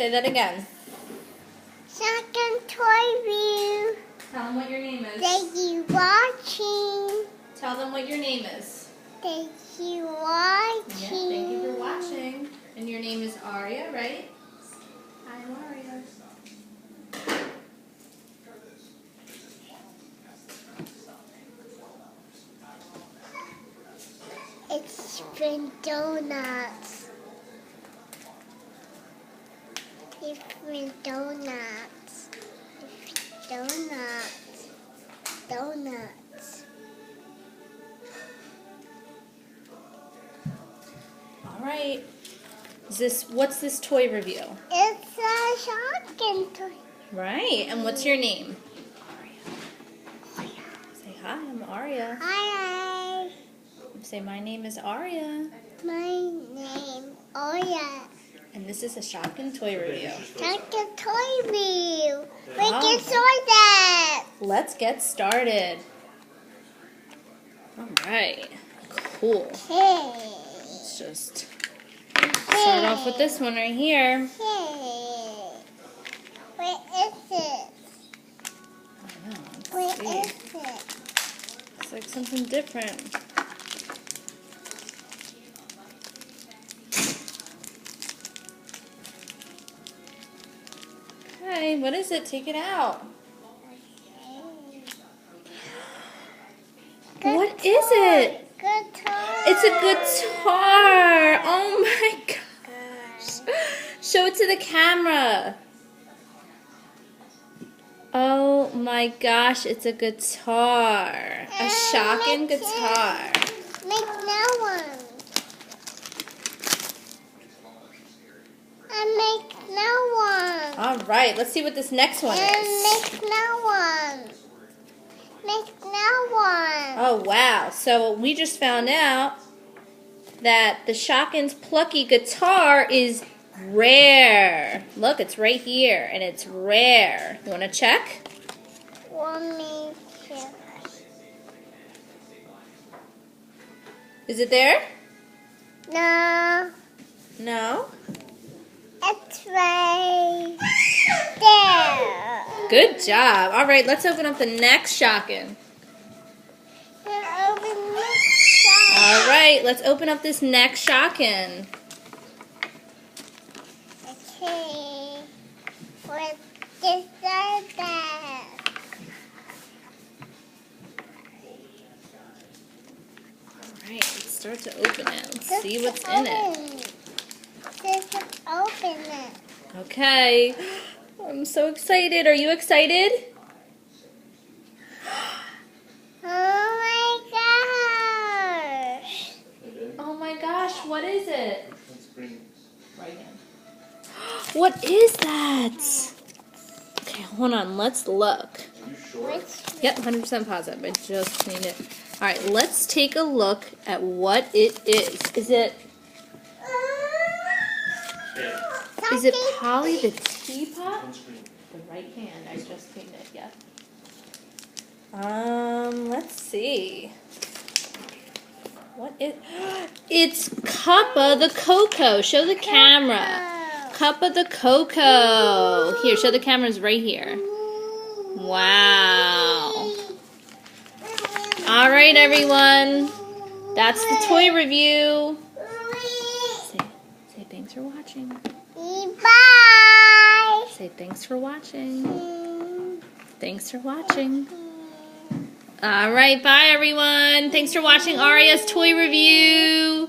Say that again. Shopkin toy review. Tell them what your name is. Thank you watching. Tell them what your name is. Thank you watching. Yeah, thank you for watching. And your name is Arya, right? Hi, I'm Arya. It's been donuts. Different donuts. Donuts. Donuts. All right. What's this toy review? It's a shopkin toy. Right. And what's your name? Arya. Say hi, I'm Arya. Hi. Say my name is Arya. My name Arya. And this is a Shopkin toy review. Shopkin toy review. We Oh. can sort that. Let's get started. All right. Cool. Okay. Let's just start off with this one right here. Okay. Where is it? I don't know. Where Let's see. is it? It's like something different. Okay, what is it? Take it out. What is it? Guitar. It's a guitar. Oh my gosh. Show it to the camera. Oh my gosh, it's a guitar. A shocking guitar. Make no one. I make no one. All right, let's see what this next one is. Make no one. Make no one. Oh wow, so we just found out that the Shopkin's plucky guitar is rare. Look, it's right here, and it's rare. You want to check? Want me to? Is it there? No. No? It's right there. Good job. All right, let's open up the next Shopkin. Open this All right, let's open up this next Shopkin. Okay. With this or that. All right, let's start to open it. Let's see what's in it. Just open it. Okay. I'm so excited. Are you excited? Oh my gosh. Oh my gosh, what is it? Right hand. What is that? Okay, hold on. Let's look. Yep, 100% positive. I just cleaned it. All right, let's take a look at what it is. Is it Polly the teapot? The right hand. I just cleaned it. Yep. Let's see. What is? It's Cuppa the Cocoa. Show the camera. Cuppa the Cocoa. Here, show the cameras right here. Wow. All right, everyone. That's the toy review. Say thanks for watching. Bye. Say thanks for watching. Thanks for watching. All right, bye everyone. Thanks for watching Arya's toy review.